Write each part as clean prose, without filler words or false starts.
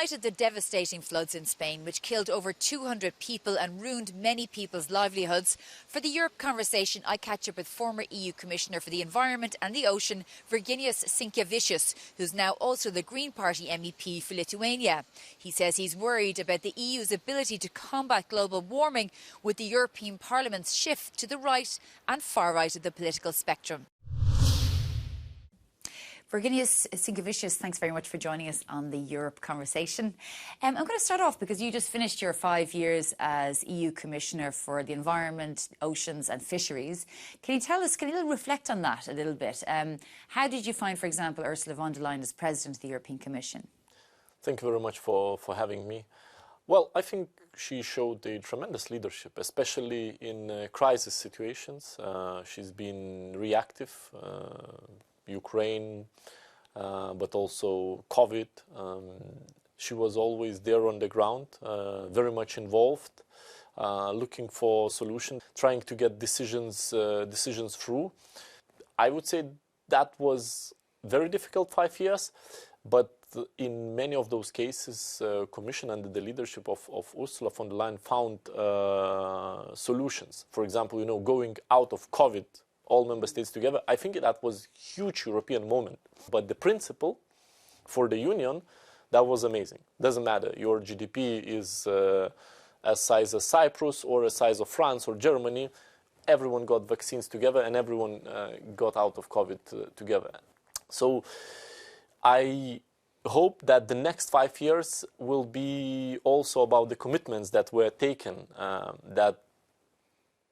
light of the devastating floods in Spain, which killed over 200 people and ruined many people's livelihoods, for the Europe Conversation, I catch up with former EU Commissioner for the Environment and the Ocean, Virginijus Sinkevičius, who's now also the Green Party MEP for Lithuania. He says he's worried about the EU's ability to combat global warming with the European Parliament's shift to the right and far right of the political spectrum. Virginijus Sinkevičius, thanks very much for joining us on the Europe Conversation. I'm going to start off because you just finished your 5 years as EU Commissioner for the Environment, Oceans and Fisheries. Can you reflect on that a little bit? How did you find, for example, Ursula von der Leyen as President of the European Commission? Thank you very much for having me. Well, I think she showed a tremendous leadership, especially in crisis situations. She's been reactive. Ukraine, but also COVID. She was always there on the ground, very much involved, looking for solutions, trying to get decisions through. I would say that was very difficult 5 years, but in many of those cases, Commission under the leadership of Ursula von der Leyen found solutions. For example, going out of COVID, all member states together. I think that was a huge European moment. But the principle for the Union, that was amazing. Doesn't matter. Your GDP is a size of Cyprus or a size of France or Germany. Everyone got vaccines together and everyone got out of COVID together. So I hope that the next 5 years will be also about the commitments that were taken,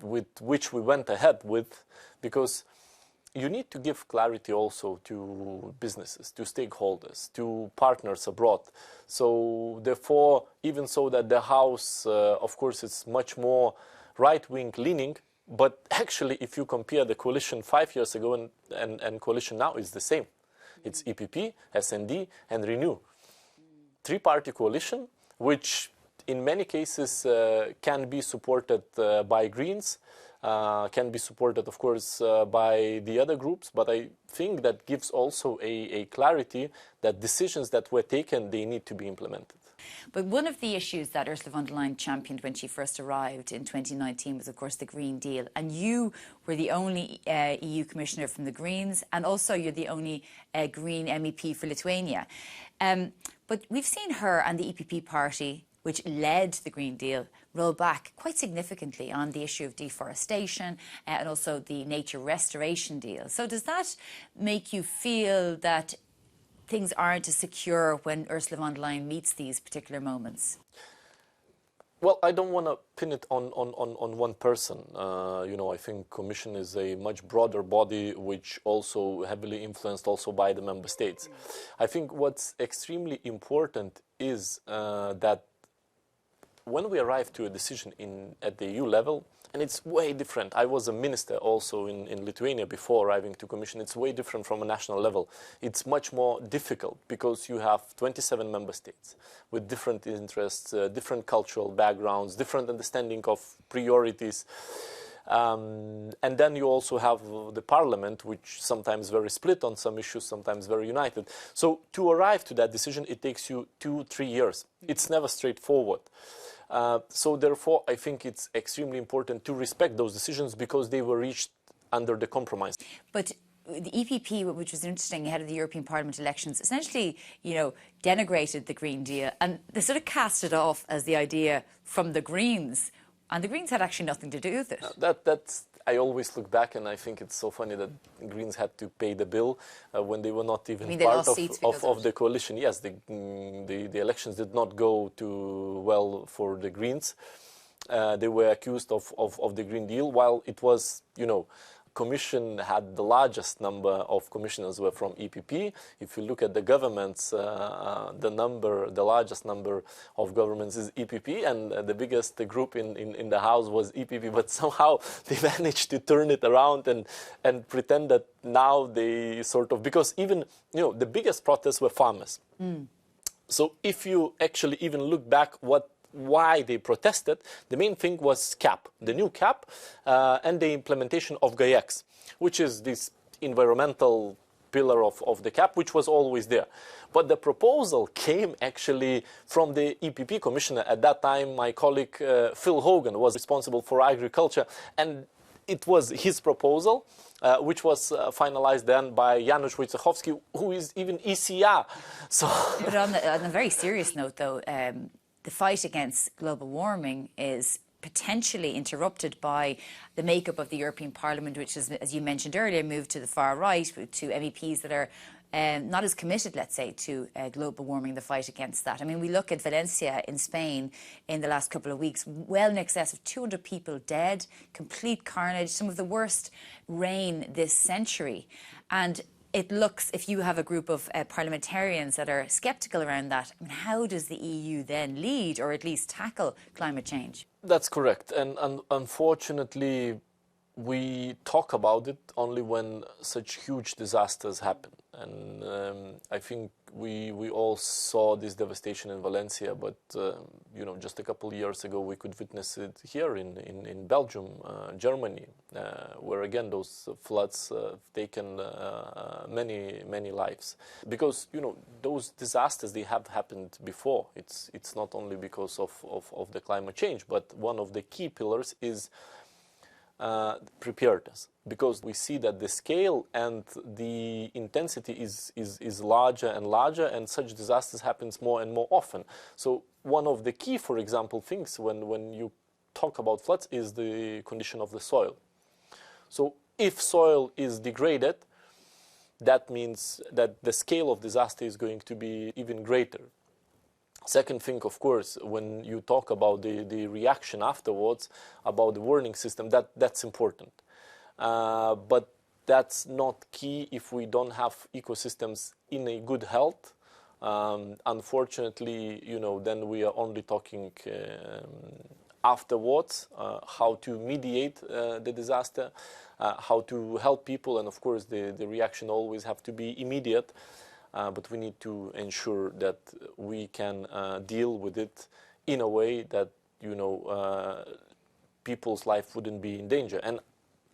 with which we went ahead with, because you need to give clarity also to businesses, to stakeholders, to partners abroad. So therefore, even so that the House, of course, is much more right-wing leaning, but actually if you compare the coalition 5 years ago and coalition now, it's the same. It's EPP, SND and Renew. Three-party coalition, which in many cases can be supported by Greens, can be supported, of course, by the other groups, but I think that gives also a clarity that decisions that were taken, they need to be implemented. But one of the issues that Ursula von der Leyen championed when she first arrived in 2019 was, of course, the Green Deal. And you were the only EU Commissioner from the Greens, and also you're the only Green MEP for Lithuania. But we've seen her and the EPP party, which led the Green Deal, roll back quite significantly on the issue of deforestation and also the nature restoration deal. So does that make you feel that things aren't as secure when Ursula von der Leyen meets these particular moments? Well, I don't want to pin it on one person. I think Commission is a much broader body, which also heavily influenced also by the member states. I think what's extremely important is that when we arrive to a decision at the EU level, and it's way different. I was a minister also in Lithuania before arriving to Commission. It's way different from a national level. It's much more difficult because you have 27 member states with different interests, different cultural backgrounds, different understanding of priorities. And then you also have the parliament, which sometimes very split on some issues, sometimes very united. So to arrive to that decision, it takes you 2-3 years. It's never straightforward. So therefore, I think it's extremely important to respect those decisions because they were reached under the compromise. But the EPP, which was interesting ahead of the European Parliament elections, essentially, denigrated the Green Deal and they sort of cast it off as the idea from the Greens. And the Greens had actually nothing to do with it. I always look back and I think it's so funny that Greens had to pay the bill when they were not even part of the coalition. Yes, the elections did not go too well for the Greens. They were accused of the Green Deal, while it was, Commission had the largest number of commissioners were from EPP. If you look at the governments, the largest number of governments is EPP, and the biggest group in the House was EPP. But somehow they managed to turn it around and pretend that now they sort of, because even, the biggest protests were farmers. So if you actually even look back why they protested, the main thing was CAP, the new CAP, and the implementation of GAIX, which is this environmental pillar of the cap, which was always there. But the proposal came actually from the EPP commissioner. At that time, my colleague Phil Hogan was responsible for agriculture, and it was his proposal, which was finalized then by Janusz Wojciechowski, who is even ECR. So, but on a very serious note, though, the fight against global warming is potentially interrupted by the makeup of the European Parliament, which is, as you mentioned earlier, moved to the far right, to MEPs that are not as committed, let's say, to global warming, the fight against that. I mean, we look at Valencia in Spain in the last couple of weeks, well in excess of 200 people dead, complete carnage, some of the worst rain this century. And it looks, if you have a group of parliamentarians that are sceptical around that, I mean, how does the EU then lead or at least tackle climate change? That's correct. And unfortunately, we talk about it only when such huge disasters happen. And I think we all saw this devastation in Valencia, but you know, just a couple of years ago we could witness it here in Belgium, Germany, where again those floods taken many lives. Because you know, those disasters, they have happened before. It's not only because of the climate change, but one of the key pillars is preparedness, because we see that the scale and the intensity is larger and larger, and such disasters happens more and more often. So one of the key, for example, things when you talk about floods is the condition of the soil. So if soil is degraded, that means that the scale of disaster is going to be even greater. Second thing, of course, when you talk about the reaction afterwards, about the warning system, that's important. But that's not key if we don't have ecosystems in a good health. Unfortunately, you know, then we are only talking afterwards, how to mediate the disaster, how to help people, and of course the reaction always have to be immediate. But we need to ensure that we can deal with it in a way that, you know, people's life wouldn't be in danger. And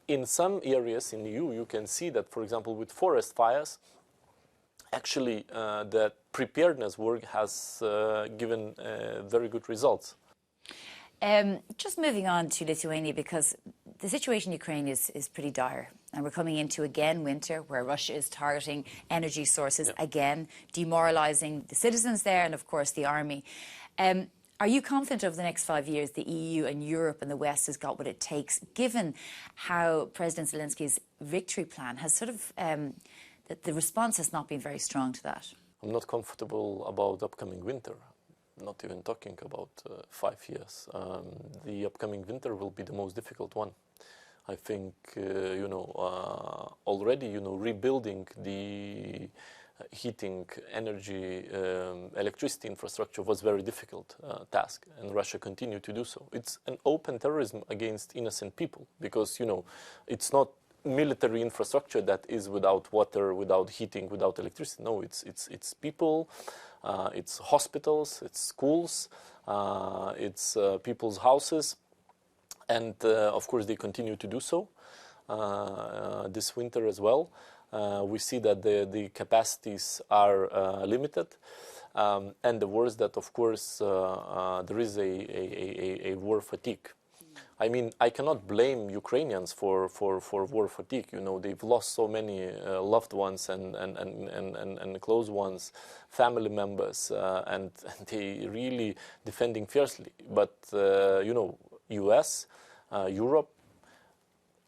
in some areas in the EU, you can see that, for example, with forest fires, actually the preparedness work has given very good results. Just moving on to Lithuania, because the situation in Ukraine is pretty dire. And we're coming into, again, winter, where Russia is targeting energy sources again, demoralising the citizens there and, of course, the army. Are you confident over the next 5 years the EU and Europe and the West has got what it takes, given how President Zelensky's victory plan has sort of, that the response has not been very strong to that? I'm not comfortable about upcoming winter. Not even talking about 5 years. The upcoming winter will be the most difficult one. I think, you know, already, you know, rebuilding the heating, energy, electricity infrastructure was very difficult task, and Russia continued to do so. It's an open terrorism against innocent people, because, you know, it's not military infrastructure that is without water, without heating, without electricity. No, it's people, it's hospitals, it's schools, it's people's houses. And of course, they continue to do so this winter as well. We see that the capacities are limited. And the worst that, of course, there is a war fatigue. I mean, I cannot blame Ukrainians for war fatigue. You know, they've lost so many loved ones and close ones, family members, and they really defending fiercely. But, you know, US, Europe,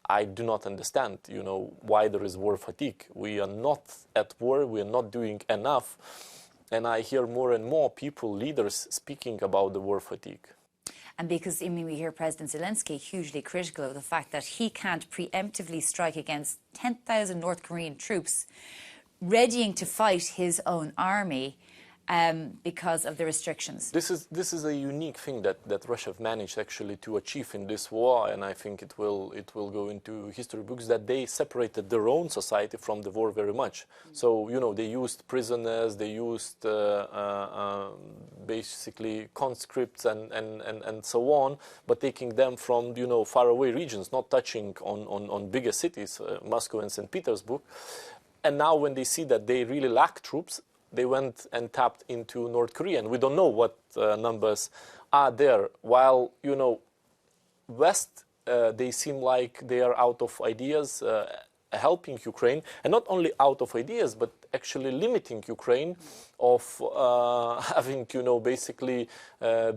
I do not understand, you know, why there is war fatigue. We are not at war, we are not doing enough. And I hear more and more people, leaders, speaking about the war fatigue. And because, I mean, we hear President Zelensky hugely critical of the fact that he can't preemptively strike against 10,000 North Korean troops readying to fight his own army because of the restrictions. This is a unique thing that Russia managed actually to achieve in this war, and I think it will go into history books, that they separated their own society from the war very much. So, you know, they used prisoners, they used basically conscripts and so on, but taking them from, you know, faraway regions, not touching on bigger cities, Moscow and St. Petersburg. And now when they see that they really lack troops, they went and tapped into North Korea. And we don't know what numbers are there. While, you know, West, they seem like they are out of ideas helping Ukraine, and not only out of ideas, but actually limiting Ukraine of having, you know, basically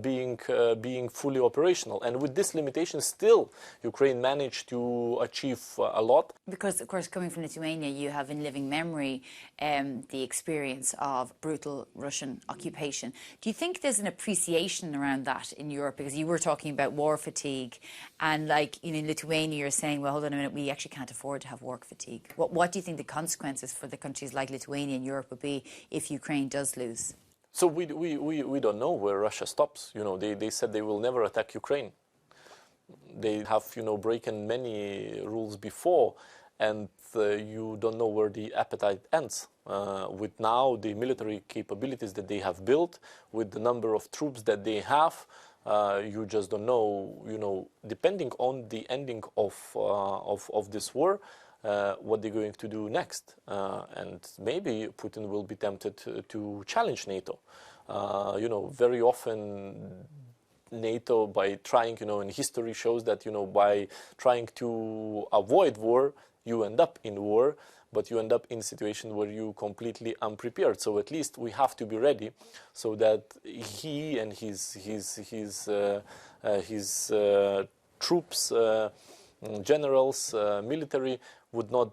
being fully operational. And with this limitation, still Ukraine managed to achieve a lot. Because, of course, coming from Lithuania, you have in living memory the experience of brutal Russian occupation. Do you think there's an appreciation around that in Europe? Because you were talking about war fatigue, and like, you know, in Lithuania, you're saying, well, hold on a minute, we actually can't afford to have war fatigue. What do you think the consequences for the countries like Lithuania and Europe would be if Ukraine does lose? So we don't know where Russia stops. You know, they said they will never attack Ukraine. They have, you know, broken many rules before, and you don't know where the appetite ends. With now the military capabilities that they have built, with the number of troops that they have, you just don't know, you know, depending on the ending of this war, what they're going to do next. And maybe Putin will be tempted to challenge NATO. You know, very often NATO, by trying, you know, and history shows that, you know, by trying to avoid war, you end up in war, but you end up in a situation where you completely unprepared. So at least we have to be ready, so that he and his troops, generals, military would not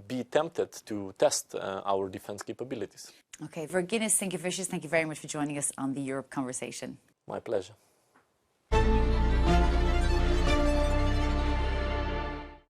be tempted to test our defense capabilities. Okay, Virginijus Sinkevičius, thank you very much for joining us on the Europe Conversation. My pleasure.